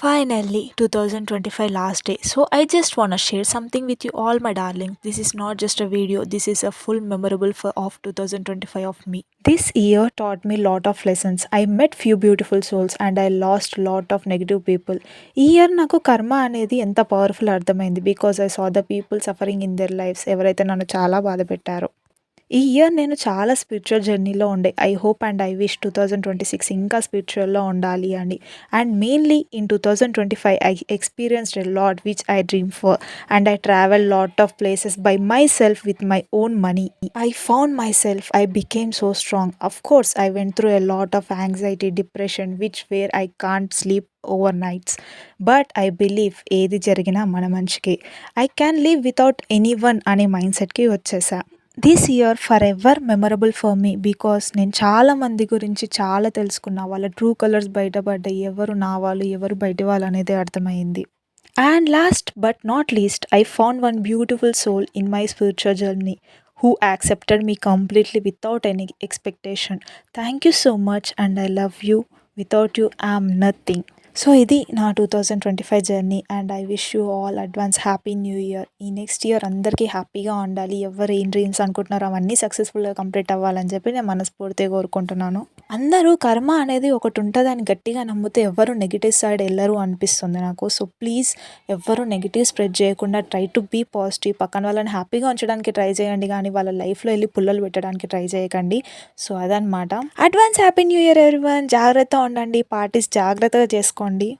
Finally, 2025 last day. So I just wanna share something with you all, my darling. This is not just a video. This is a full memorable for of 2025 of me. This year taught me lot of lessons. I met few beautiful souls and I lost lot of negative people. ఈ year నాకు కర్మ అనేది ఎంత powerful అర్థమైంది because I saw the people suffering in there lifes ఎవరైతే నన్ను చాలా బాధ పెట్టారో. ఈ ఇయర్ నేను చాలా స్పిరిచువల్ జర్నీలో ఉండే. I hope and I wish 2026 ఇంకా స్పిరిచువల్‌లో ఉండాలి అని. And mainly in 2025 I experienced a lot which I dream for and I travelled lot of places by myself with my own money. I found myself. I became so strong. Of course, I went through a lot of anxiety, depression, which where I can't sleep overnights. But I believe ఏది జరిగినా మన మంచికే. I can live without anyone అనే మైండ్‌సెట్‌కి వచ్చేసా. This year for ever memorable for me because నేను చాలా మంది గురించి చాలా తెలుసుకున్నా. వాళ్ళ ట్రూ కలర్స్ బయటపడ్డాయి. ఎవరు నా వాళ్ళు, ఎవరు బయటి వాళ్ళు అనేది అర్థమైంది. And last but not least I found one beautiful soul in my spiritual journey who accepted me completely without any expectation. Thank you so much and I love you. Without you I'm nothing. So ఇది నా 2025 journey and I wish you all advance happy new year. ఈ next year అందరికీ హ్యాపీగా ఉండాలి. ఎవరు ఏం dreams అనుకుంటున్నారో అవన్నీ సక్సెస్ఫుల్గా కంప్లీట్ అవ్వాలని చెప్పి నేను మనస్ఫూర్తిగా కోరుకుంటున్నాను. అందరూ కర్మ అనేది ఒకటి ఉంటుందని గట్టిగా నమ్మితే ఎవరు నెగిటివ్ సైడ్ వెళ్ళరు అనిపిస్తుంది నాకు. సో ప్లీజ్ ఎవ్వరు నెగిటివ్ స్ప్రెడ్ చేయకుండా ట్రై టు బీ పాజిటివ్. పక్కన వాళ్ళని హ్యాపీగా ఉంచడానికి ట్రై చేయండి కానీ వాళ్ళ లైఫ్లో వెళ్ళి పుల్లలు పెట్టడానికి ట్రై చేయకండి. సో అదనమాట. Advance happy new year everyone. జాగ్రత్తగా ఉండండి. పార్టీస్ జాగ్రత్తగా చేసుకోండి.